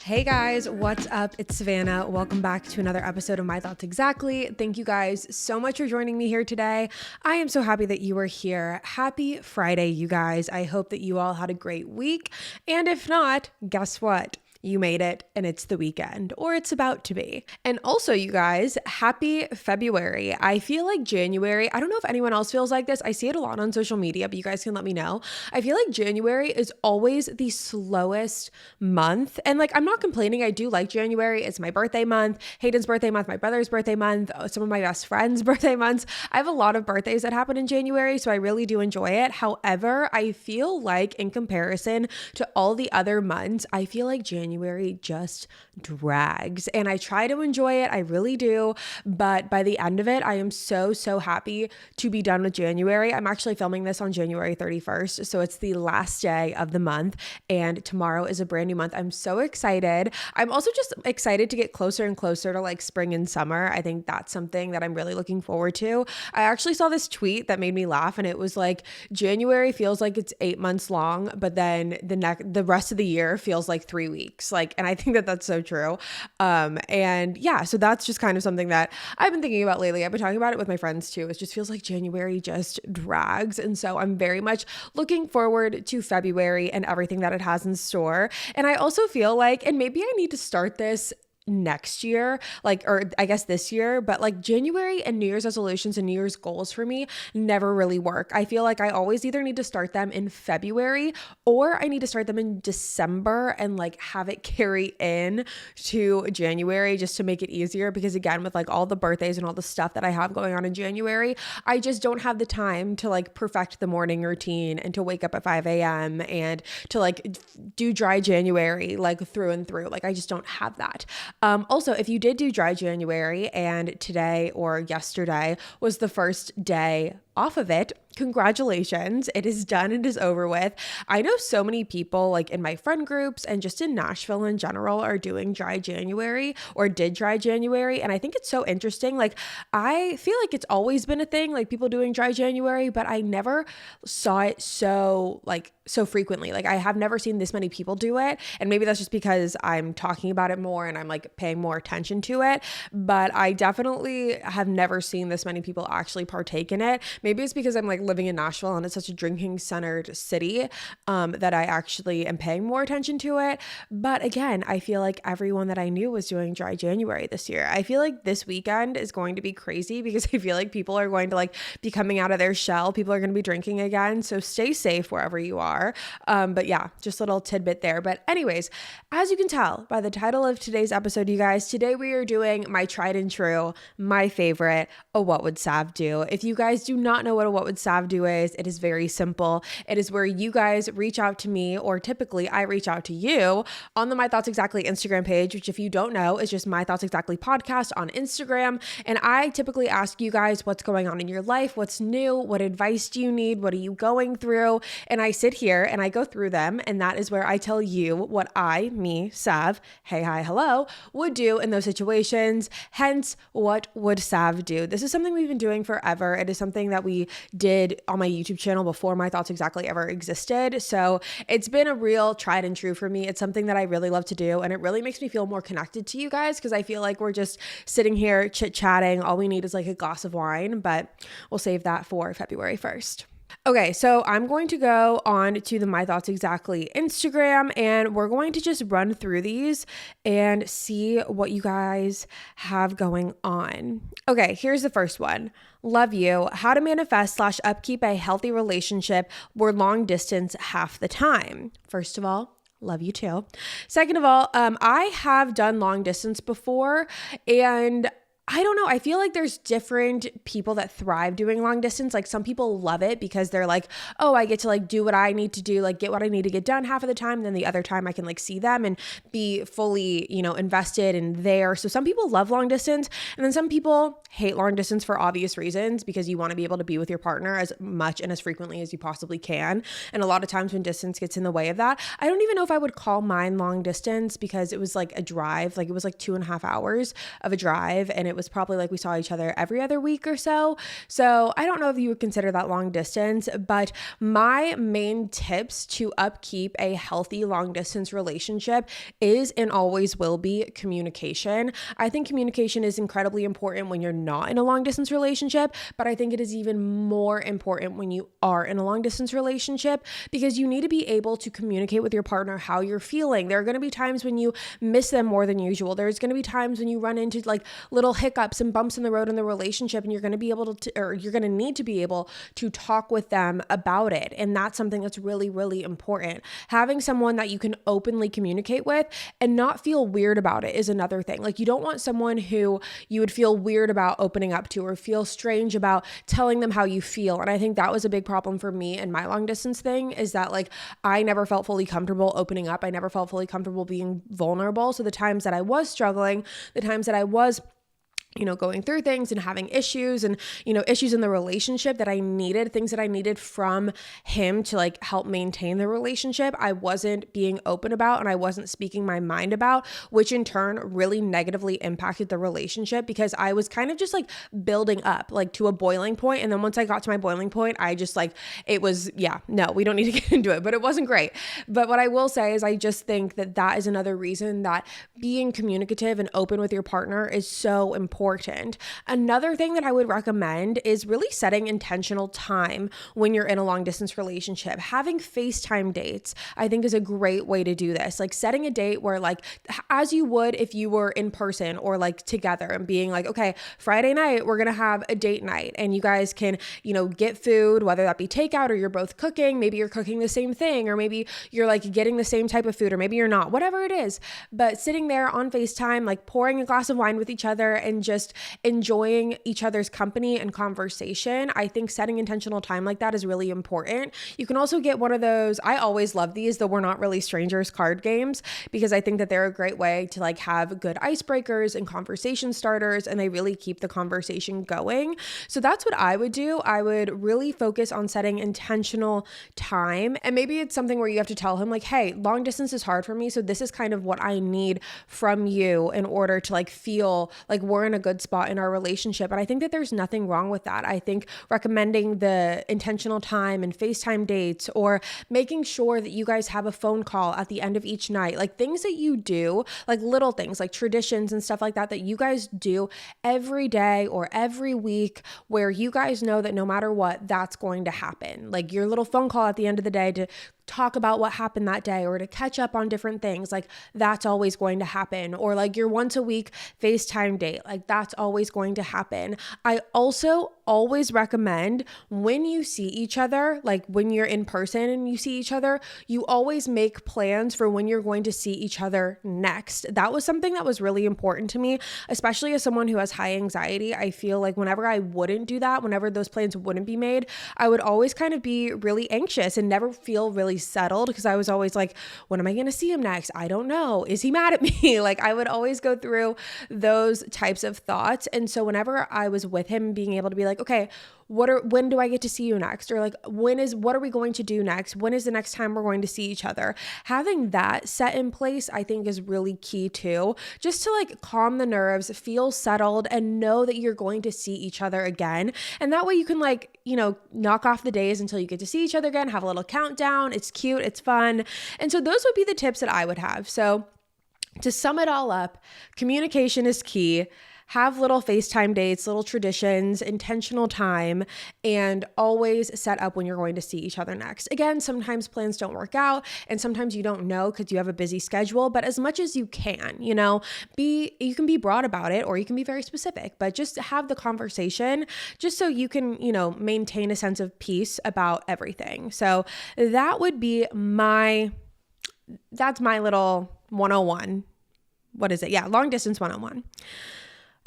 Hey guys, what's up? It's Savannah. Welcome back to another episode of My Thoughts Exactly. Thank you guys so much for joining me here today. I am so happy that you are here. Happy Friday, you guys. I hope that you all had a great week. And if not, guess what? You made it and it's the weekend, or it's about to be. And also, you guys, happy February. I feel like January, I don't know if anyone else feels like this. I see it a lot on social media, but you guys can let me know. I feel like January is always the slowest month. And like, I'm not complaining. I do like January. It's my birthday month, Hayden's birthday month, my brother's birthday month, some of my best friends' birthday months. I have a lot of birthdays that happen in January, so I really do enjoy it. However, I feel like in comparison to all the other months, I feel like January just drags, and I try to enjoy it. I really do. But by the end of it, I am so happy to be done with January. I'm actually filming this on January 31st. So it's the last day of the month, and tomorrow is a brand new month. I'm so excited. I'm also just excited to get closer and closer to like spring and summer. I think that's something that I'm really looking forward to. I actually saw this tweet that made me laugh, and it was like, January feels like it's 8 months long, but then the rest of the year feels like 3 weeks. And I think that that's so true. And yeah, so that's just kind of something that I've been thinking about lately. I've been talking about it with my friends too. It just feels like January just drags. And so I'm very much looking forward to February and everything that it has in store. And I also feel like, and maybe I need to start this next year, or I guess this year, but like January and New Year's resolutions and New Year's goals for me never really work. I feel like I always either need to start them in February or I need to start them in December and like have it carry in to January just to make it easier. Because again, with like all the birthdays and all the stuff that I have going on in January, I just don't have the time to like perfect the morning routine and to wake up at 5 a.m. and to like do dry January like through and through. Like I just don't have that. Also, if you did do dry January and today or yesterday was the first day off of it, congratulations. It is done. It is over with. I know so many people like in my friend groups and just in Nashville in general are doing dry January or did dry January. And I think it's so interesting. Like I feel like it's always been a thing, like people doing dry January, but I never saw it so frequently. Like I have never seen this many people do it. And maybe that's just because I'm talking about it more and I'm like paying more attention to it. But I definitely have never seen this many people actually partake in it. Maybe it's because I'm like living in Nashville and it's such a drinking centered city that I actually am paying more attention to it. But again, I feel like everyone that I knew was doing dry January this year. I feel like this weekend is going to be crazy because I feel like people are going to like be coming out of their shell. People are going to be drinking again. So stay safe wherever you are. But yeah, just a little tidbit there. But anyways, as you can tell by the title of today's episode, you guys, today we are doing my tried and true, my favorite, a What Would Sav Do? If you guys do not know what a What Would Sav Do is, it is very simple. It is where you guys reach out to me, or typically I reach out to you on the My Thoughts Exactly Instagram page, which if you don't know is just My Thoughts Exactly podcast on Instagram. And I typically ask you guys what's going on in your life, what's new, what advice do you need, what are you going through? And I sit here and I go through them, and that is where I tell you what I, me, Sav, hey, hi, hello, would do in those situations. Hence, what would Sav do? This is something we've been doing forever. It is something that we did on my YouTube channel before My Thoughts Exactly ever existed. So it's been a real tried and true for me. It's something that I really love to do, and it really makes me feel more connected to you guys because I feel like we're just sitting here chit-chatting. All we need is like a glass of wine, but we'll save that for February 1st. Okay, so I'm going to go on to the My Thoughts Exactly Instagram, and we're going to just run through these and see what you guys have going on. Okay, here's the first one. Love you. How to manifest / upkeep a healthy relationship where long distance half the time. First of all, love you too. Second of all, I have done long distance before, and I don't know. I feel like there's different people that thrive doing long distance. Like some people love it because they're like, oh, I get to like do what I need to do, like get what I need to get done half of the time. And then the other time I can like see them and be fully, invested in there. So some people love long distance, and then some people hate long distance for obvious reasons because you want to be able to be with your partner as much and as frequently as you possibly can. And a lot of times when distance gets in the way of that, I don't even know if I would call mine long distance because it was like a drive, like it was like 2.5 hours of a drive, and it it was probably like we saw each other every other week or so. So I don't know if you would consider that long distance, but my main tips to upkeep a healthy long distance relationship is and always will be communication. I think communication is incredibly important when you're not in a long distance relationship, but I think it is even more important when you are in a long distance relationship, because you need to be able to communicate with your partner how you're feeling. There are going to be times when you miss them more than usual. There's going to be times when you run into like little hiccups and bumps in the road in the relationship, and you're going to be able to, or you're going to need to be able to talk with them about it. And that's something that's really, really important. Having someone that you can openly communicate with and not feel weird about it is another thing. Like, you don't want someone who you would feel weird about opening up to or feel strange about telling them how you feel. And I think that was a big problem for me in my long distance thing, is that like I never felt fully comfortable opening up. I never felt fully comfortable being vulnerable. So the times that I was struggling, the times that I was going through things and having issues and, issues in the relationship that I needed, things that I needed from him to like help maintain the relationship, I wasn't being open about and I wasn't speaking my mind about, which in turn really negatively impacted the relationship, because I was kind of just like building up like to a boiling point. And then once I got to my boiling point, I just like, it was, no, we don't need to get into it, but it wasn't great. But what I will say is I just think that that is another reason that being communicative and open with your partner is so important. Another thing that I would recommend is really setting intentional time when you're in a long distance relationship. Having FaceTime dates, I think, is a great way to do this. Like setting a date where like, as you would if you were in person or like together, and being like, okay, Friday night, we're going to have a date night, and you guys can, get food, whether that be takeout or you're both cooking. Maybe you're cooking the same thing, or maybe you're like getting the same type of food, or maybe you're not, whatever it is. But sitting there on FaceTime, like pouring a glass of wine with each other and just enjoying each other's company and conversation. I think setting intentional time like that is really important. You can also get one of those, I always love these, the We're Not Really Strangers card games, because I think that they're a great way to like have good icebreakers and conversation starters, and they really keep the conversation going. So that's what I would do. I would really focus on setting intentional time. And maybe it's something where you have to tell him like, hey, long distance is hard for me, so this is kind of what I need from you in order to like feel like we're in a good spot in our relationship. And I think that there's nothing wrong with that. I think recommending the intentional time and FaceTime dates, or making sure that you guys have a phone call at the end of each night, like things that you do, like little things like traditions and stuff like that, that you guys do every day or every week, where you guys know that no matter what, that's going to happen. Like your little phone call at the end of the day to talk about what happened that day, or to catch up on different things, like that's always going to happen. Or like your once a week FaceTime date, like that's always going to happen. I also always recommend when you see each other, like when you're in person and you see each other, you always make plans for when you're going to see each other next. That was something that was really important to me, especially as someone who has high anxiety. I feel like whenever I wouldn't do that, whenever those plans wouldn't be made, I would always kind of be really anxious and never feel really settled, because I was always like, when am I going to see him next? I don't know. Is he mad at me? Like I would always go through those types of thoughts. And so whenever I was with him, being able to be like, okay, when do I get to see you next? Or like, what are we going to do next? When is the next time we're going to see each other? Having that set in place, I think, is really key too, just to like calm the nerves, feel settled, and know that you're going to see each other again. And that way you can like, knock off the days until you get to see each other again, have a little countdown. It's cute, it's fun. And so those would be the tips that I would have. So to sum it all up, communication is key. Have little FaceTime dates, little traditions, intentional time, and always set up when you're going to see each other next. Again, sometimes plans don't work out, and sometimes you don't know because you have a busy schedule, but as much as you can, you can be broad about it, or you can be very specific, but just have the conversation just so you can, maintain a sense of peace about everything. So that would be that's my little 101. What is it? Yeah, long distance 101.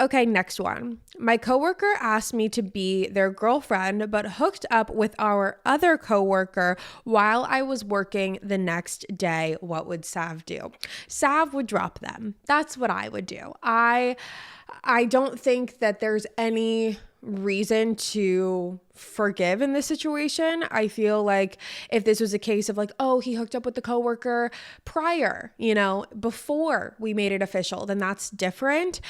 Okay, next one. My coworker asked me to be their girlfriend, but hooked up with our other coworker while I was working the next day. What would Sav do? Sav would drop them. That's what I would do. I don't think that there's any reason to forgive in this situation. I feel like if this was a case of like, oh, he hooked up with the coworker prior, before we made it official, then that's different.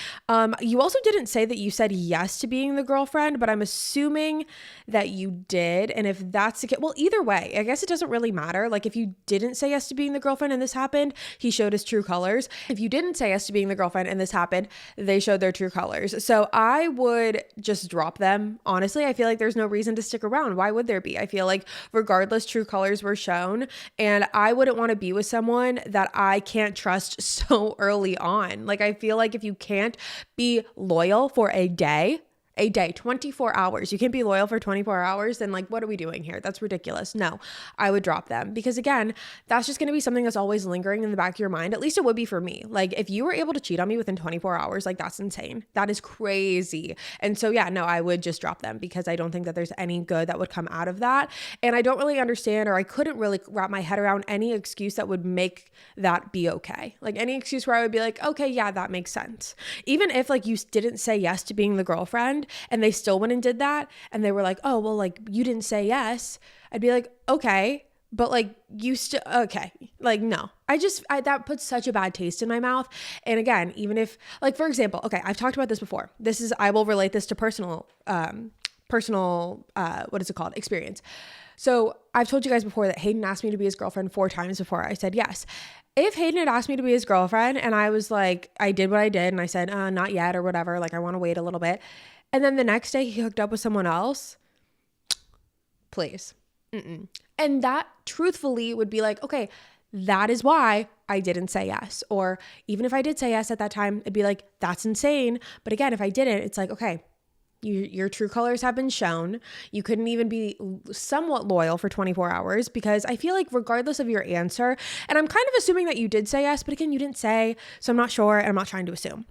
You also didn't say that you said yes to being the girlfriend, but I'm assuming that you did. And if that's the case, well, either way, I guess it doesn't really matter. Like if you didn't say yes to being the girlfriend and this happened, he showed his true colors. If you didn't say yes to being the girlfriend and this happened, they showed their true colors. So I would just drop them. Honestly, I feel like there's no reason to stick around. Why would there be? I feel like regardless, true colors were shown, and I wouldn't want to be with someone that I can't trust so early on. Like I feel like if you can't be loyal for a day, 24 hours. You can't be loyal for 24 hours. Then like, what are we doing here? That's ridiculous. No, I would drop them because again, that's just going to be something that's always lingering in the back of your mind. At least it would be for me. Like if you were able to cheat on me within 24 hours, like that's insane. That is crazy. And so yeah, no, I would just drop them because I don't think that there's any good that would come out of that. And I don't really understand, or I couldn't really wrap my head around any excuse that would make that be okay. Like any excuse where I would be like, okay, yeah, that makes sense. Even if like you didn't say yes to being the girlfriend, and they still went and did that, and they were like, oh, well, like you didn't say yes. I'd be like, okay, but like you still, okay. Like, no, that puts such a bad taste in my mouth. And again, even if like, for example, okay, I've talked about this before. I will relate this to personal, what is it called? Experience. So I've told you guys before that Hayden asked me to be his girlfriend 4 times before I said yes. If Hayden had asked me to be his girlfriend and I was like, I did what I did and I said, not yet or whatever, like I want to wait a little bit. And then the next day he hooked up with someone else, please. And that truthfully would be like, okay, that is why I didn't say yes. Or even if I did say yes at that time, it'd be like, that's insane. But again, if I didn't, it's like, okay, your true colors have been shown. You couldn't even be somewhat loyal for 24 hours because I feel like regardless of your answer, and I'm kind of assuming that you did say yes, but again, you didn't say, so I'm not sure and I'm not trying to assume.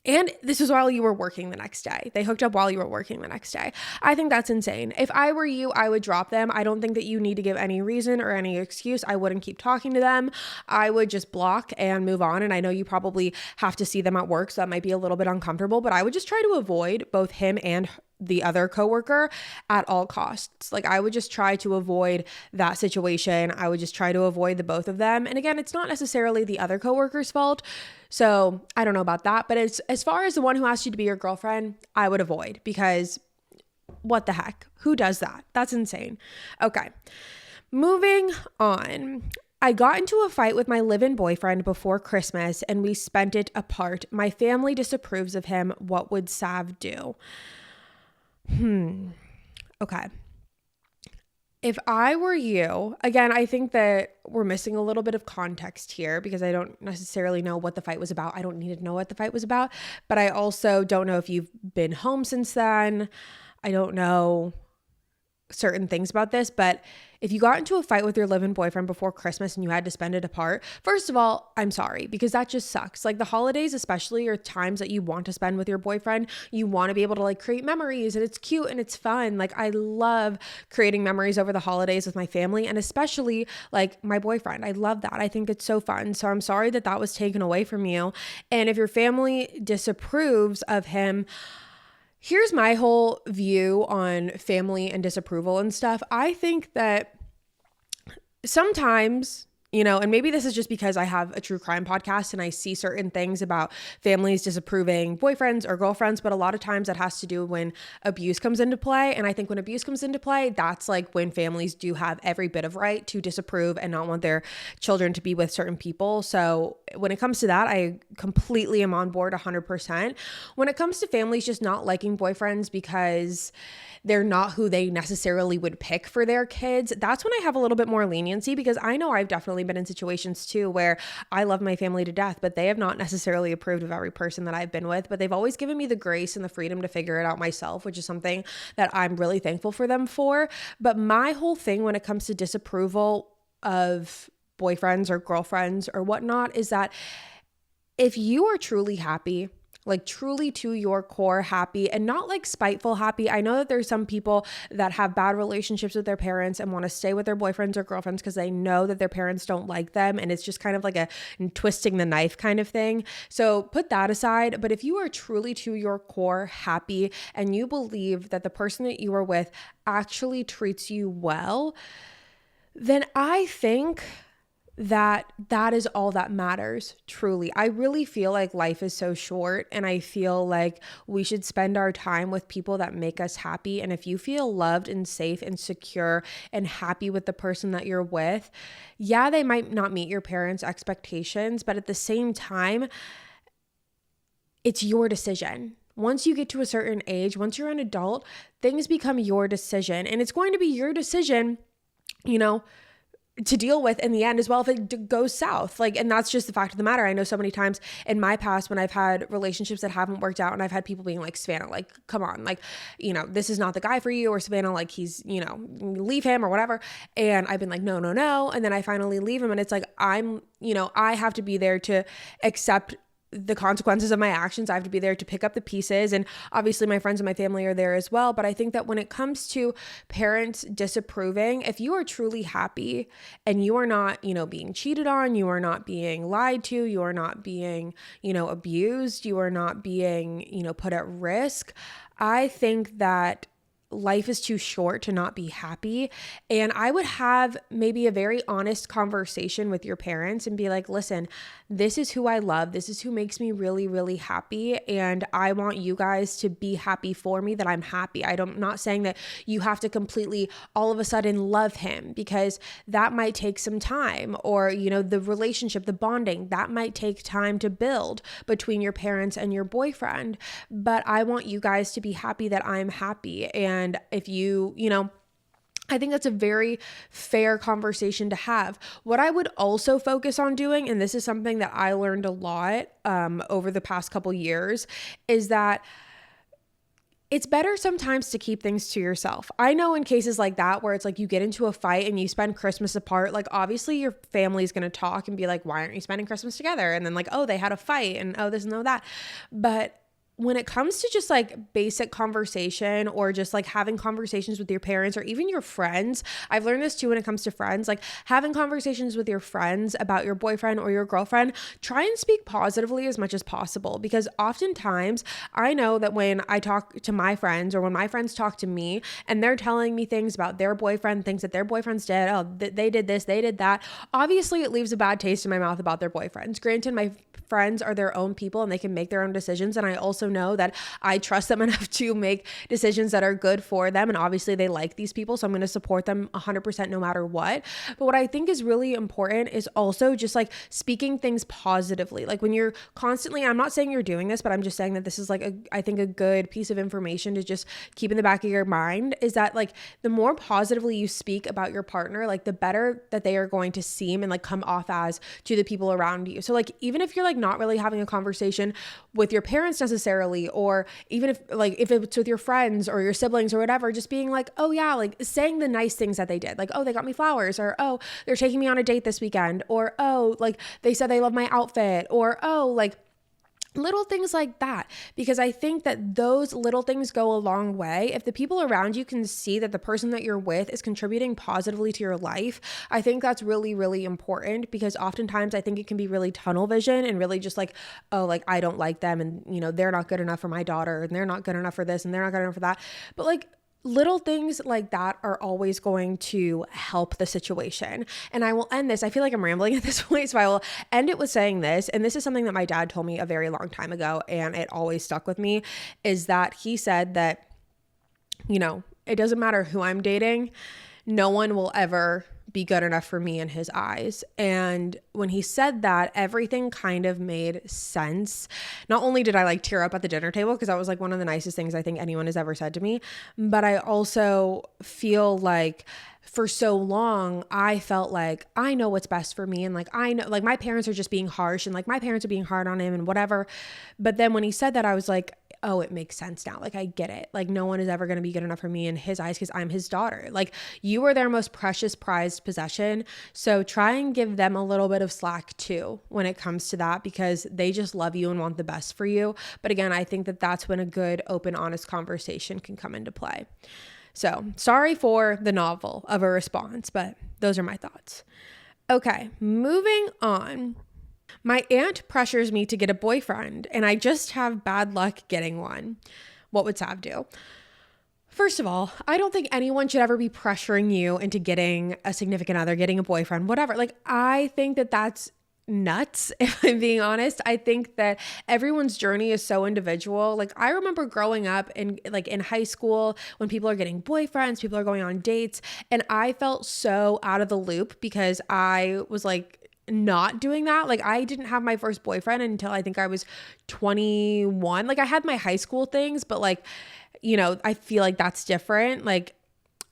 And this is while you were working the next day. They hooked up while you were working the next day. I think that's insane. If I were you, I would drop them. I don't think that you need to give any reason or any excuse. I wouldn't keep talking to them. I would just block and move on. And I know you probably have to see them at work, so that might be a little bit uncomfortable, but I would just try to avoid both him and the other coworker at all costs. Like I would just try to avoid that situation. I would just try to avoid the both of them. And again, it's not necessarily the other coworker's fault. So I don't know about that, but as far as the one who asked you to be your girlfriend, I would avoid because what the heck? Who does that? That's insane. Okay. Moving on. I got into a fight with my live-in boyfriend before Christmas and we spent it apart. My family disapproves of him. What would Sav do? Okay. If I were you, again, I think that we're missing a little bit of context here because I don't necessarily know what the fight was about. I don't need to know what the fight was about, but I also don't know if you've been home since then. I don't know certain things about this, but if you got into a fight with your live-in boyfriend before Christmas and you had to spend it apart, first of all, I'm sorry because that just sucks. Like the holidays especially are times that you want to spend with your boyfriend. You want to be able to like create memories and it's cute and it's fun. Like I love creating memories over the holidays with my family and especially like my boyfriend. I love that. I think it's so fun. So I'm sorry that that was taken away from you. And if your family disapproves of him, here's my whole view on family and disapproval and stuff. I think that sometimes, and maybe this is just because I have a true crime podcast and I see certain things about families disapproving boyfriends or girlfriends, but a lot of times that has to do when abuse comes into play. And I think when abuse comes into play, that's like when families do have every bit of right to disapprove and not want their children to be with certain people. So when it comes to that, I completely am on board 100%. When it comes to families just not liking boyfriends because they're not who they necessarily would pick for their kids, that's when I have a little bit more leniency because I know I've definitely been in situations too where I love my family to death, but they have not necessarily approved of every person that I've been with, but they've always given me the grace and the freedom to figure it out myself, which is something that I'm really thankful for them for. But my whole thing when it comes to disapproval of boyfriends or girlfriends or whatnot is that if you are truly happy like truly to your core happy, and not like spiteful happy. I know that there's some people that have bad relationships with their parents and want to stay with their boyfriends or girlfriends because they know that their parents don't like them, and it's just kind of like a twisting the knife kind of thing. So put that aside. But if you are truly to your core happy and you believe that the person that you are with actually treats you well, then I think that is all that matters, truly. I really feel like life is so short, and I feel like we should spend our time with people that make us happy. And if you feel loved and safe and secure and happy with the person that you're with, yeah, they might not meet your parents' expectations, but at the same time, it's your decision. Once you get to a certain age, once you're an adult, things become your decision, and it's going to be your decision, to deal with in the end as well if it goes south. And that's just the fact of the matter. I know so many times in my past when I've had relationships that haven't worked out, and I've had people being like, Savannah, come on, this is not the guy for you, or Savannah, he's, leave him or whatever. And I've been like, no. And then I finally leave him, and it's like, I have to be there to accept the consequences of my actions. I have to be there to pick up the pieces. And obviously my friends and my family are there as well. But I think that when it comes to parents disapproving, if you are truly happy and you are not, being cheated on, you are not being lied to, you are not being, abused, you are not being, put at risk, I think that life is too short to not be happy. And I would have maybe a very honest conversation with your parents and be like, listen, this is who I love. This is who makes me really, really happy. And I want you guys to be happy for me that I'm happy. I'm not saying that you have to completely all of a sudden love him, because that might take some time, or, the relationship, the bonding, that might take time to build between your parents and your boyfriend. But I want you guys to be happy that I'm happy. And if I think that's a very fair conversation to have. What I would also focus on doing, and this is something that I learned a lot over the past couple years, is that it's better sometimes to keep things to yourself. I know in cases like that where it's like you get into a fight and you spend Christmas apart, obviously your family is going to talk and be like, why aren't you spending Christmas together? And then oh, they had a fight, and oh, this and oh, that. But when it comes to just basic conversation, or just having conversations with your parents or even your friends, I've learned this too when it comes to friends, having conversations with your friends about your boyfriend or your girlfriend, try and speak positively as much as possible. Because oftentimes I know that when I talk to my friends, or when my friends talk to me and they're telling me things about their boyfriend, things that their boyfriends did, they did this, they did that, obviously it leaves a bad taste in my mouth about their boyfriends. Granted, my friends are their own people and they can make their own decisions. And I also know that I trust them enough to make decisions that are good for them. And obviously they like these people, so I'm going to support them 100% no matter what. But what I think is really important is also just speaking things positively. When you're constantly, I'm not saying you're doing this, but I'm just saying that this is I think a good piece of information to just keep in the back of your mind, is that the more positively you speak about your partner, the better that they are going to seem and come off as to the people around you. So even if you're not really having a conversation with your parents necessarily, or even if it's with your friends or your siblings or whatever, just being oh yeah, saying the nice things that they did, oh, they got me flowers, or oh, they're taking me on a date this weekend, or oh, they said they love my outfit, or oh, little things like that. Because I think that those little things go a long way. If the people around you can see that the person that you're with is contributing positively to your life, I think that's really, really important. Because oftentimes I think it can be really tunnel vision and really just oh, I don't like them, and they're not good enough for my daughter, and they're not good enough for this, and they're not good enough for that. But little things like that are always going to help the situation. And I will end this. I feel like I'm rambling at this point, so I will end it with saying this. And this is something that my dad told me a very long time ago, and it always stuck with me, is that he said that, it doesn't matter who I'm dating, no one will ever be good enough for me in his eyes. And when he said that, everything kind of made sense. Not only did I tear up at the dinner table, because that was one of the nicest things I think anyone has ever said to me, but I also feel for so long, I felt like I know what's best for me. And like, I know, like my parents are just being harsh and like my parents are being hard on him and whatever. But then when he said that, I was like, oh, it makes sense now. Like, I get it. Like, no one is ever going to be good enough for me in his eyes because I'm his daughter. Like, you are their most precious, prized possession. So try and give them a little bit of slack too when it comes to that, because they just love you and want the best for you. But again, I think that that's when a good, open, honest conversation can come into play. So sorry for the novel of a response, but those are my thoughts. Okay, moving on. My aunt pressures me to get a boyfriend, and I just have bad luck getting one. What would Sav do? First of all, I don't think anyone should ever be pressuring you into getting a significant other, getting a boyfriend, whatever. Like, I think that that's nuts, if I'm being honest. I think that everyone's journey is so individual. Like, I remember growing up in high school when people are getting boyfriends, people are going on dates, and I felt so out of the loop because I was like not doing that. Like, I didn't have my first boyfriend until I think I was 21. Like, I had my high school things, but like, you know, I feel like that's different. Like,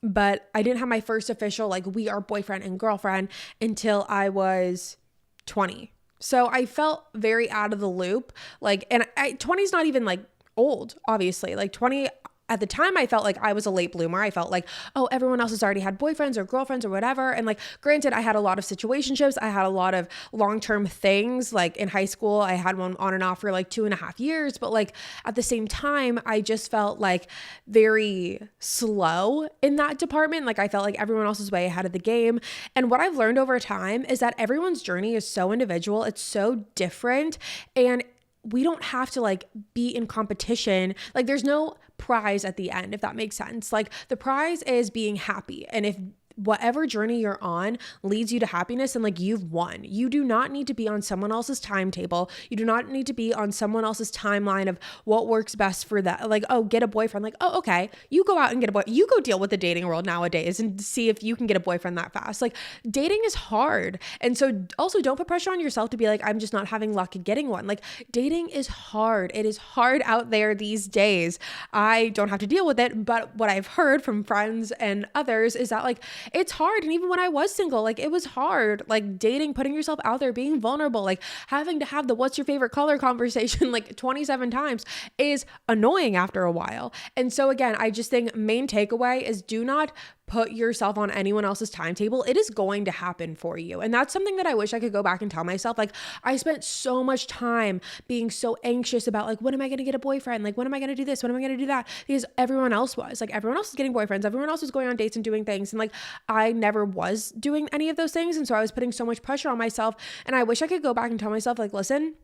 but I didn't have my first official, like, we are boyfriend and girlfriend until I was 20. So I felt very out of the loop. Like, and 20 is not even like old, obviously. Like 20 at the time, I felt like I was a late bloomer. I felt like, oh, everyone else has already had boyfriends or girlfriends or whatever. And like, granted, I had a lot of situationships. I had a lot of long-term things. Like in high school, I had one on and off for like 2.5 years. But like at the same time, I just felt like very slow in that department. Like I felt like everyone else was way ahead of the game. And what I've learned over time is that everyone's journey is so individual. It's so different. And we don't have to like be in competition. Like there's no prize at the end, if that makes sense. Like the prize is being happy. And if whatever journey you're on leads you to happiness, and like you've won. You do not need to be on someone else's timetable. You do not need to be on someone else's timeline of what works best for that. Like, oh, get a boyfriend. Like, oh, okay. You go out and get a boy. You go deal with the dating world nowadays and see if you can get a boyfriend that fast. Like dating is hard. And so also don't put pressure on yourself to be like, I'm just not having luck at getting one. Like dating is hard. It is hard out there these days. I don't have to deal with it. But what I've heard from friends and others is that like, it's hard. And even when I was single, like it was hard, like dating, putting yourself out there, being vulnerable, like having to have the what's your favorite color conversation like 27 times is annoying after a while. And so again, I just think main takeaway is do not put yourself on anyone else's timetable. It is going to happen for you. And that's something that I wish I could go back and tell myself. Like I spent so much time being so anxious about like, when am I going to get a boyfriend? Like, when am I going to do this? When am I going to do that? Because everyone else was like, everyone else is getting boyfriends. Everyone else was going on dates and doing things. And like, I never was doing any of those things. And so I was putting so much pressure on myself. And I wish I could go back and tell myself like, listen,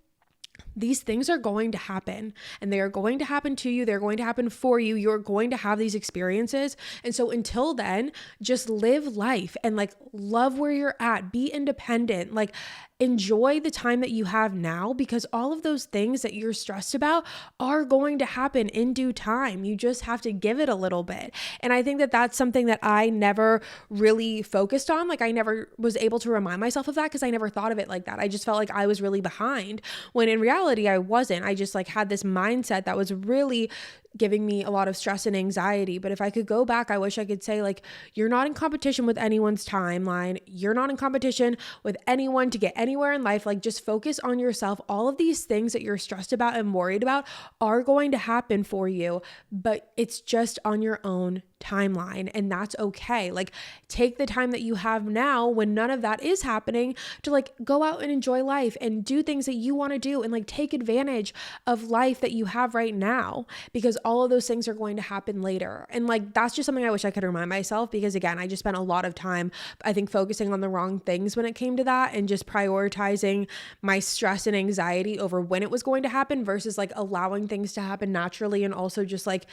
these things are going to happen and they are going to happen to you. They're going to happen for you. You're going to have these experiences. And so until then, just live life and like love where you're at, be independent, like enjoy the time that you have now, because all of those things that you're stressed about are going to happen in due time. You just have to give it a little bit. And I think that that's something that I never really focused on. Like I never was able to remind myself of that because I never thought of it like that. I just felt like I was really behind when in reality I wasn't. I just like had this mindset that was really giving me a lot of stress and anxiety. But if I could go back, I wish I could say like, you're not in competition with anyone's timeline. You're not in competition with anyone to get anywhere in life. Like just focus on yourself. All of these things that you're stressed about and worried about are going to happen for you, but it's just on your own timeline, and that's okay. Like take the time that you have now when none of that is happening to like go out and enjoy life and do things that you want to do and like take advantage of life that you have right now, because all of those things are going to happen later. And like that's just something I wish I could remind myself, because again, I just spent a lot of time I think focusing on the wrong things when it came to that and just prioritizing my stress and anxiety over when it was going to happen versus like allowing things to happen naturally and also just like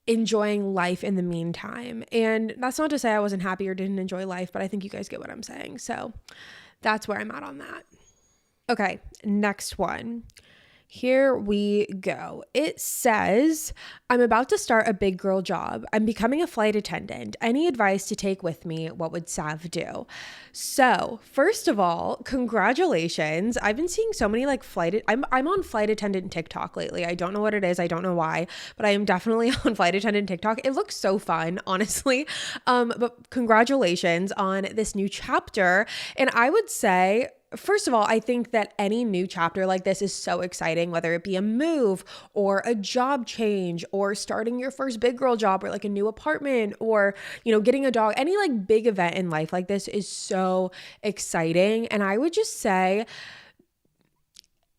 enjoying life in the meantime. And that's not to say I wasn't happy or didn't enjoy life, but I think you guys get what I'm saying. So that's where I'm at on that. Okay, next one. Here we go. It says, I'm about to start a big girl job. I'm becoming a flight attendant. Any advice to take with me? What would Sav do? So, first of all, congratulations. I've been seeing so many like I'm on flight attendant TikTok lately. I don't know what it is. I don't know why, but I am definitely on flight attendant TikTok. It looks so fun, honestly. But congratulations on this new chapter. And I would say, first of all, I think that any new chapter like this is so exciting, whether it be a move or a job change or starting your first big girl job or like a new apartment or, getting a dog. Any like big event in life like this is so exciting. And I would just say,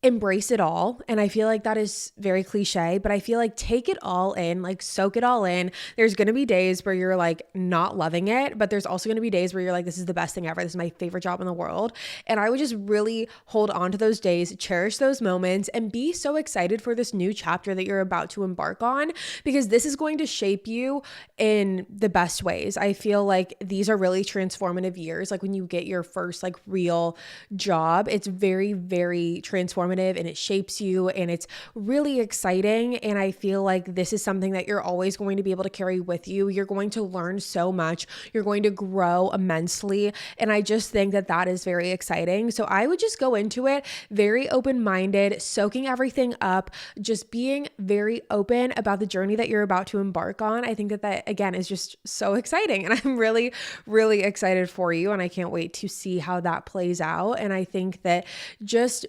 embrace it all. And I feel like that is very cliche, but I feel like take it all in, like soak it all in. There's going to be days where you're like not loving it, but there's also going to be days where you're like, this is the best thing ever. This is my favorite job in the world. And I would just really hold on to those days, cherish those moments, and be so excited for this new chapter that you're about to embark on, because this is going to shape you in the best ways. I feel like these are really transformative years. Like when you get your first like real job, it's very, very transformative and it shapes you and it's really exciting. And I feel like this is something that you're always going to be able to carry with you. You're going to learn so much. You're going to grow immensely. And I just think that that is very exciting. So I would just go into it very open-minded, soaking everything up, just being very open about the journey that you're about to embark on. I think that again is just so exciting. And I'm really, really excited for you. And I can't wait to see how that plays out. And I think that just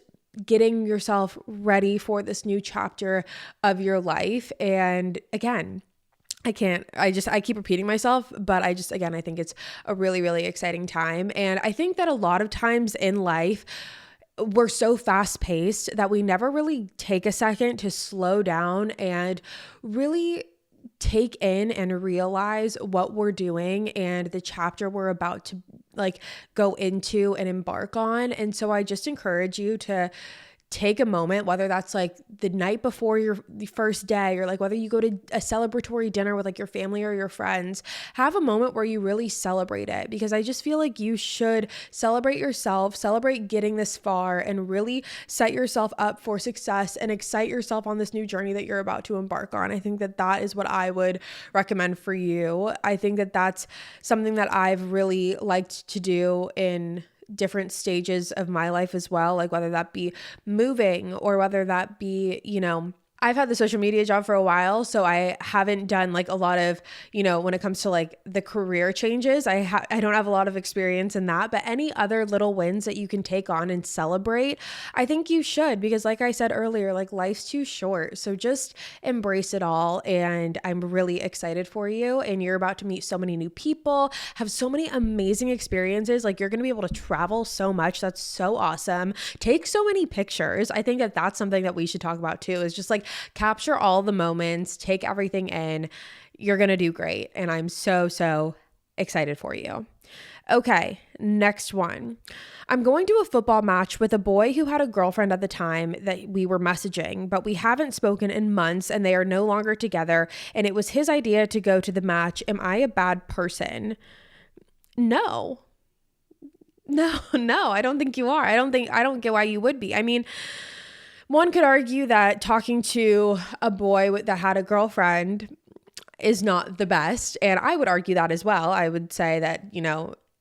getting yourself ready for this new chapter of your life. And again, I keep repeating myself, but I think it's a really, really exciting time. And I think that a lot of times in life, we're so fast paced that we never really take a second to slow down and really take in and realize what we're doing and the chapter we're about to like go into and embark on. And so I just encourage you to take a moment, whether that's like the night before the first day or like whether you go to a celebratory dinner with like your family or your friends, have a moment where you really celebrate it, because I just feel like you should celebrate yourself, celebrate getting this far, and really set yourself up for success and excite yourself on this new journey that you're about to embark on. I think that that is what I would recommend for you. I think that that's something that I've really liked to do in different stages of my life as well, like whether that be moving or whether that be, I've had the social media job for a while, so I haven't done like a lot of, when it comes to like the career changes, I don't have a lot of experience in that, but any other little wins that you can take on and celebrate, I think you should, because like I said earlier, like life's too short. So just embrace it all. And I'm really excited for you. And you're about to meet so many new people, have so many amazing experiences. Like you're going to be able to travel so much. That's so awesome. Take so many pictures. I think that that's something that we should talk about too, is just like capture all the moments, take everything in. You're going to do great. And I'm so, so excited for you. Okay, next one. I'm going to a football match with a boy who had a girlfriend at the time that we were messaging, but we haven't spoken in months and they are no longer together. And it was his idea to go to the match. Am I a bad person? No, I don't think you are. I don't get why you would be. I mean, one could argue that talking to a boy that had a girlfriend is not the best. And I would argue that as well. I would say that,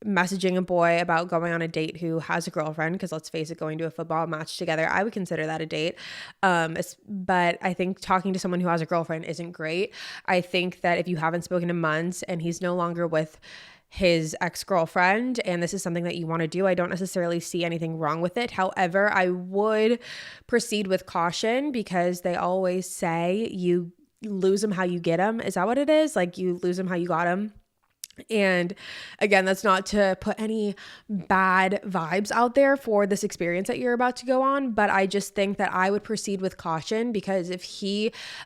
messaging a boy about going on a date who has a girlfriend, because let's face it, going to a football match together, I would consider that a date. But I think talking to someone who has a girlfriend isn't great. I think that if you haven't spoken in months and he's no longer with his ex-girlfriend and this is something that you want to do, I don't necessarily see anything wrong with it. However, I would proceed with caution, because they always say you lose them how you get them. Is that what it is? Like you lose them how you got them. And again, that's not to put any bad vibes out there for this experience that you're about to go on, but I just think that I would proceed with caution, because if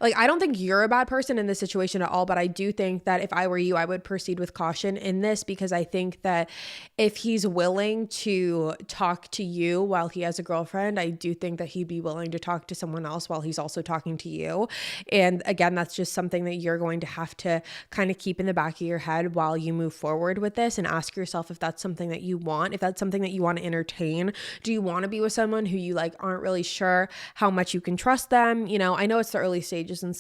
I don't think you're a bad person in this situation at all, but I do think that if I were you, I would proceed with caution in this, because I think that if he's willing to talk to you while he has a girlfriend, I do think that he'd be willing to talk to someone else while he's also talking to you. And again, that's just something that you're going to have to kind of keep in the back of your head while you move forward with this, and ask yourself if that's something that you want, if that's something that you want to entertain. Do you want to be with someone who you like aren't really sure how much you can trust them? You know, I know it's the early stages and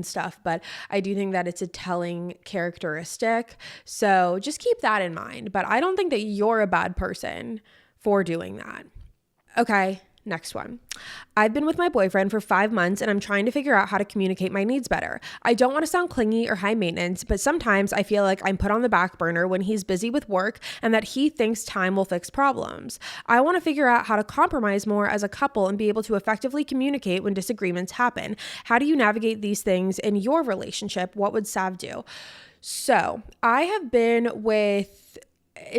stuff, but I do think that it's a telling characteristic. So just keep that in mind. But I don't think that you're a bad person for doing that. Okay. Next one. I've been with my boyfriend for 5 months and I'm trying to figure out how to communicate my needs better. I don't want to sound clingy or high maintenance, but sometimes I feel like I'm put on the back burner when he's busy with work and that he thinks time will fix problems. I want to figure out how to compromise more as a couple and be able to effectively communicate when disagreements happen. How do you navigate these things in your relationship? What would Sav do? So I have been with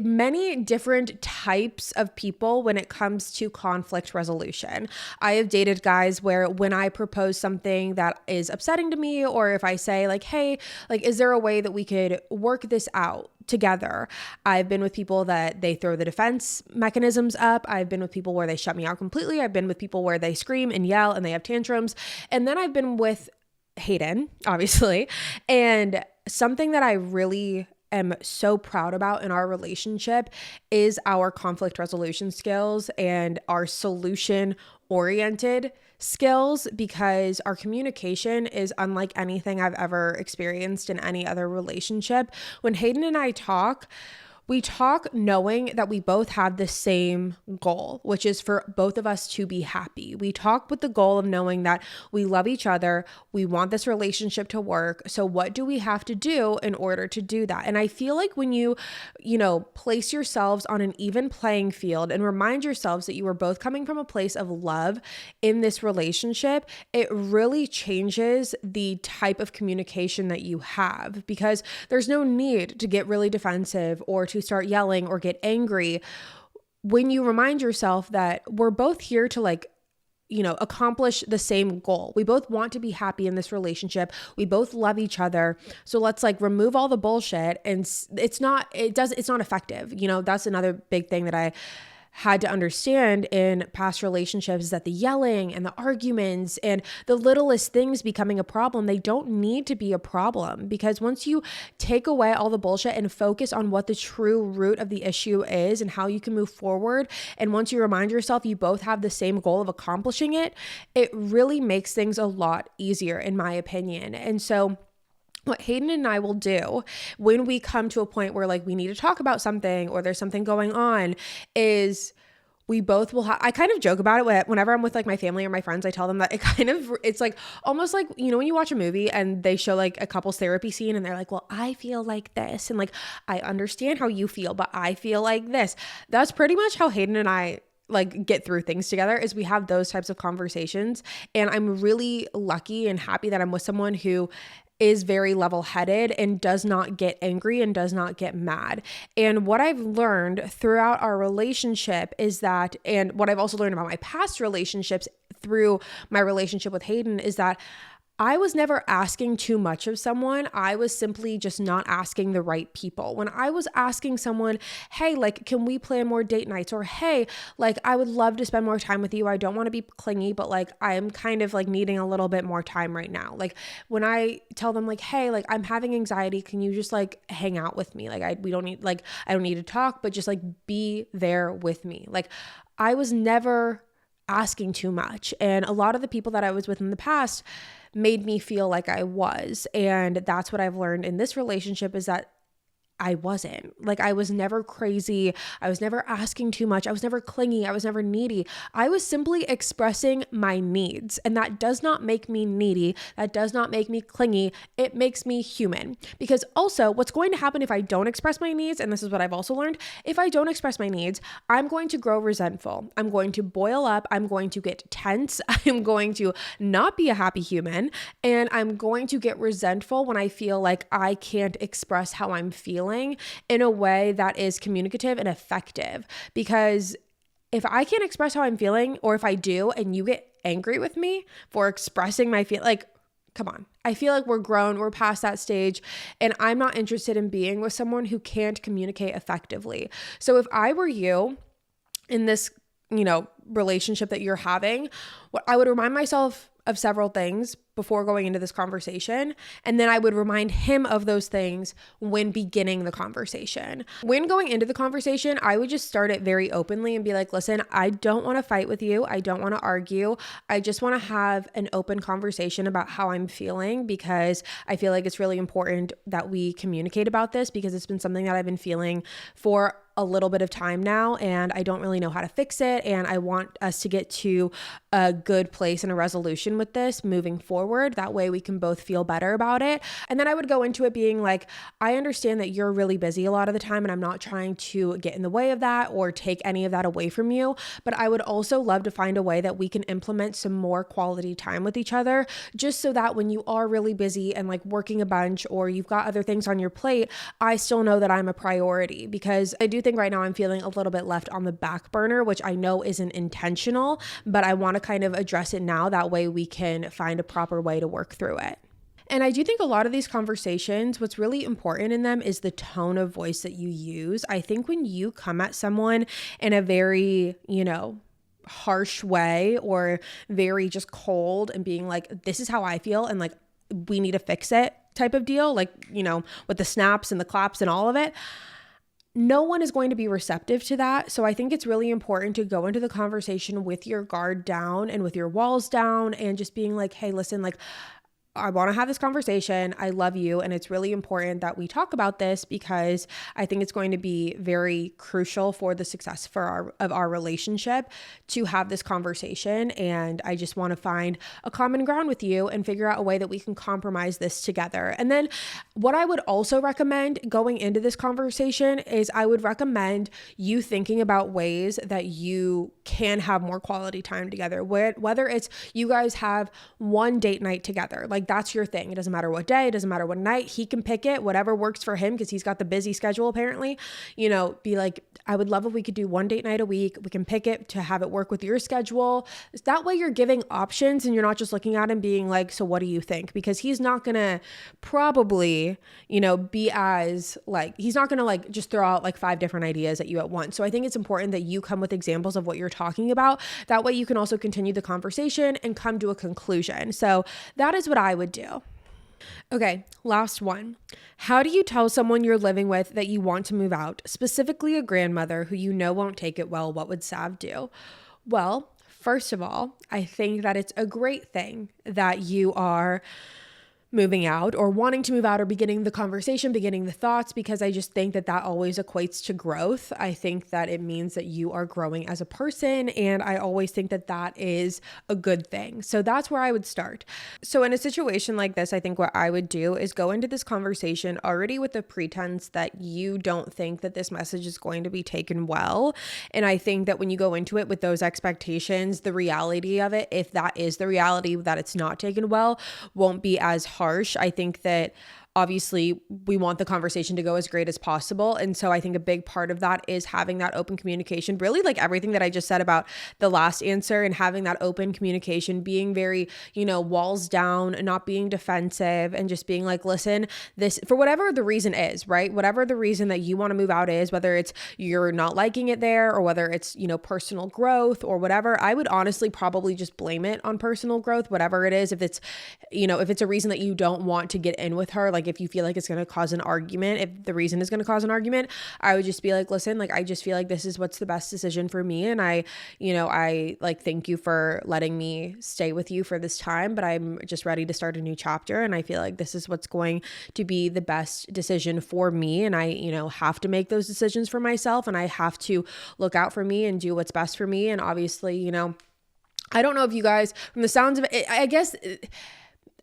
many different types of people when it comes to conflict resolution. I have dated guys where when I propose something that is upsetting to me, or if I say like, hey, like, is there a way that we could work this out together? I've been with people that they throw the defense mechanisms up. I've been with people where they shut me out completely. I've been with people where they scream and yell and they have tantrums. And then I've been with Hayden, obviously. And something that I really am so proud about in our relationship is our conflict resolution skills and our solution oriented skills, because our communication is unlike anything I've ever experienced in any other relationship. When Hayden and I talk, we talk knowing that we both have the same goal, which is for both of us to be happy. We talk with the goal of knowing that we love each other. We want this relationship to work. So what do we have to do in order to do that? And I feel like when you place yourselves on an even playing field and remind yourselves that you are both coming from a place of love in this relationship, it really changes the type of communication that you have, because there's no need to get really defensive or to start yelling or get angry when you remind yourself that we're both here to accomplish the same goal. We both want to be happy in this relationship. We both love each other. So let's remove all the bullshit. And it's not effective. That's another big thing that I had to understand in past relationships, is that the yelling and the arguments and the littlest things becoming a problem, they don't need to be a problem, because once you take away all the bullshit and focus on what the true root of the issue is and how you can move forward, and once you remind yourself you both have the same goal of accomplishing it, it really makes things a lot easier, in my opinion. And so what Hayden and I will do when we come to a point where we need to talk about something or there's something going on is we both will I kind of joke about it whenever I'm with my family or my friends. I tell them that it's almost like, when you watch a movie and they show a couple's therapy scene and they're like, well, I feel like this. And I understand how you feel, but I feel like this. That's pretty much how Hayden and I get through things together, is we have those types of conversations. And I'm really lucky and happy that I'm with someone who is very level-headed and does not get angry and does not get mad. And what I've learned throughout our relationship is that, and what I've also learned about my past relationships through my relationship with Hayden, is that I was never asking too much of someone. I was simply just not asking the right people. When I was asking someone, hey, can we plan more date nights? Or, hey, I would love to spend more time with you. I don't want to be clingy, but I am kind of needing a little bit more time right now. When I tell them hey, I'm having anxiety. Can you just hang out with me? I don't need to talk, but just be there with me. I was never asking too much. And a lot of the people that I was with in the past made me feel like I was. And that's what I've learned in this relationship, is that I wasn't. I was never crazy. I was never asking too much. I was never clingy. I was never needy. I was simply expressing my needs. And that does not make me needy. That does not make me clingy. It makes me human. Because also, what's going to happen if I don't express my needs, and this is what I've also learned, if I don't express my needs, I'm going to grow resentful. I'm going to boil up. I'm going to get tense. I'm going to not be a happy human. And I'm going to get resentful when I feel like I can't express how I'm feeling in a way that is communicative and effective. Because if I can't express how I'm feeling, or if I do and you get angry with me for expressing my come on. I feel like we're grown, we're past that stage, and I'm not interested in being with someone who can't communicate effectively. So if I were you in this, relationship that you're having, what I would remind myself of several things before going into this conversation. And then I would remind him of those things when beginning the conversation. When going into the conversation, I would just start it very openly and be like, listen, I don't want to fight with you. I don't want to argue. I just want to have an open conversation about how I'm feeling, because I feel like it's really important that we communicate about this, because it's been something that I've been feeling for a little bit of time now, and I don't really know how to fix it. And I want us to get to a good place and a resolution with this moving forward. That way we can both feel better about it. And then I would go into it being like, I understand that you're really busy a lot of the time, and I'm not trying to get in the way of that or take any of that away from you. But I would also love to find a way that we can implement some more quality time with each other, just so that when you are really busy and like working a bunch, or you've got other things on your plate, I still know that I'm a priority. Because I do think right now I'm feeling a little bit left on the back burner, which I know isn't intentional, but I want to kind of address it now. That way we can find a proper way to work through it. And I do think a lot of these conversations, what's really important in them is the tone of voice that you use. I think when you come at someone in a very, harsh way, or very just cold and being like, this is how I feel, and like, we need to fix it type of deal, like, with the snaps and the claps and all of it, no one is going to be receptive to that. So I think it's really important to go into the conversation with your guard down and with your walls down, and just being like, hey, listen, like, I want to have this conversation. I love you. And it's really important that we talk about this, because I think it's going to be very crucial for the success of our relationship to have this conversation. And I just want to find a common ground with you and figure out a way that we can compromise this together. And then what I would also recommend going into this conversation is I would recommend you thinking about ways that you can have more quality time together, whether it's you guys have one date night together, like that's your thing. It doesn't matter what day, it doesn't matter what night, he can pick it, whatever works for him, because he's got the busy schedule apparently. Be like, I would love if we could do one date night a week. We can pick it to have it work with your schedule. That way you're giving options, and you're not just looking at him being like, so what do you think? Because he's not gonna probably, be as like, he's not gonna like just throw out like 5 different ideas at you at once. So I think it's important that you come with examples of what you're talking about. That way you can also continue the conversation and come to a conclusion. So that is what I would do. Okay, last one. How do you tell someone you're living with that you want to move out, specifically a grandmother who won't take it well? What would Sav do? Well, first of all, I think that it's a great thing that you are moving out, or wanting to move out, or beginning the conversation, beginning the thoughts, because I just think that always equates to growth. I think that it means that you are growing as a person, and I always think that is a good thing. So that's where I would start. So in a situation like this, I think what I would do is go into this conversation already with the pretense that you don't think that this message is going to be taken well. And I think that when you go into it with those expectations, the reality of it, if that is the reality, that it's not taken well, won't be as harsh. I think that obviously we want the conversation to go as great as possible. And so I think a big part of that is having that open communication, really like everything that I just said about the last answer, and having that open communication, being very, walls down, not being defensive, and just being like, listen, this, for whatever the reason is, right? Whatever the reason that you want to move out is, whether it's you're not liking it there, or whether it's, personal growth or whatever, I would honestly probably just blame it on personal growth, whatever it is. If it's, if it's a reason that you don't want to get in with her, like if you feel like it's going to cause an argument, if the reason is going to cause an argument, I would just be like, listen, like, I just feel like this is what's the best decision for me. And I like, thank you for letting me stay with you for this time, but I'm just ready to start a new chapter. And I feel like this is what's going to be the best decision for me. And I, have to make those decisions for myself, and I have to look out for me and do what's best for me. And obviously, I don't know if you guys, from the sounds of it, I guess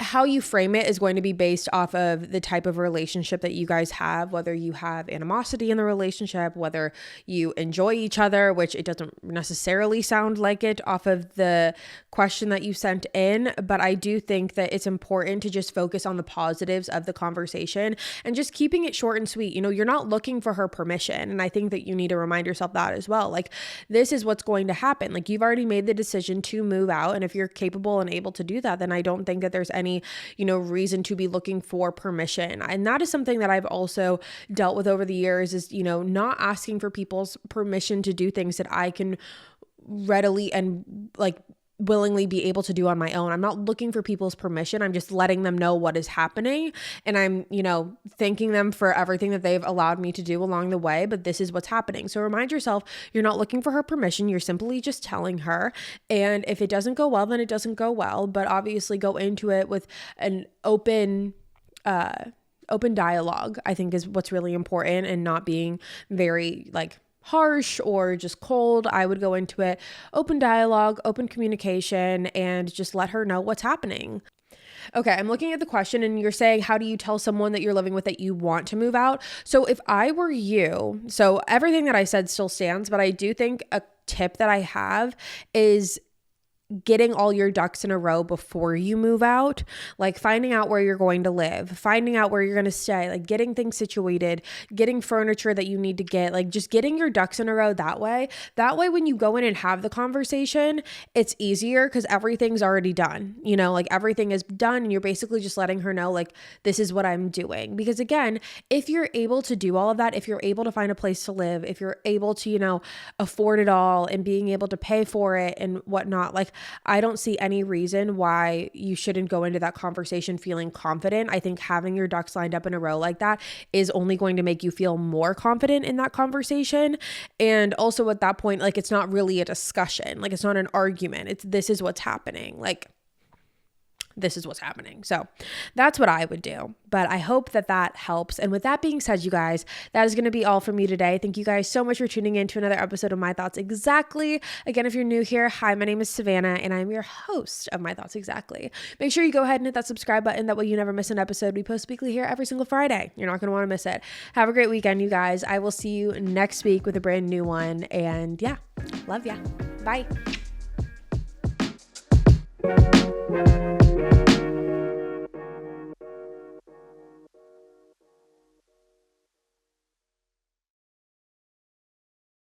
how you frame it is going to be based off of the type of relationship that you guys have, whether you have animosity in the relationship, whether you enjoy each other, which it doesn't necessarily sound like it off of the question that you sent in. But I do think that it's important to just focus on the positives of the conversation and just keeping it short and sweet. You're not looking for her permission. And I think that you need to remind yourself that as well. Like, this is what's going to happen. Like, you've already made the decision to move out. And if you're capable and able to do that, then I don't think that there's any reason to be looking for permission. And that is something that I've also dealt with over the years, is, not asking for people's permission to do things that I can readily and like willingly be able to do on my own. I'm not looking for people's permission. I'm just letting them know what is happening. And I'm, thanking them for everything that they've allowed me to do along the way. But this is what's happening. So remind yourself, you're not looking for her permission. You're simply just telling her. And if it doesn't go well, then it doesn't go well. But obviously go into it with an open dialogue, I think, is what's really important, and not being very harsh or just cold. I would go into it open dialogue, open communication, and just let her know what's happening. Okay, I'm looking at the question and you're saying, how do you tell someone that you're living with that you want to move out? So if I were you, so everything that I said still stands, but I do think a tip that I have is getting all your ducks in a row before you move out, like finding out where you're going to live, finding out where you're going to stay, like getting things situated, getting furniture that you need to get, like just getting your ducks in a row that way. That way, when you go in and have the conversation, it's easier because everything's already done, everything is done and you're basically just letting her know, like, this is what I'm doing. Because again, if you're able to do all of that, if you're able to find a place to live, if you're able to, afford it all and being able to pay for it and whatnot, I don't see any reason why you shouldn't go into that conversation feeling confident. I think having your ducks lined up in a row like that is only going to make you feel more confident in that conversation. And also at that point, it's not really a discussion. It's not an argument. This is what's happening. This is what's happening. So that's what I would do. But I hope that helps. And with that being said, you guys, that is going to be all for me today. Thank you guys so much for tuning in to another episode of My Thoughts Exactly. Again, if you're new here, hi, my name is Savannah and I'm your host of My Thoughts Exactly. Make sure you go ahead and hit that subscribe button. That way you never miss an episode. We post weekly here every single Friday. You're not going to want to miss it. Have a great weekend, you guys. I will see you next week with a brand new one. And yeah, love ya. Bye.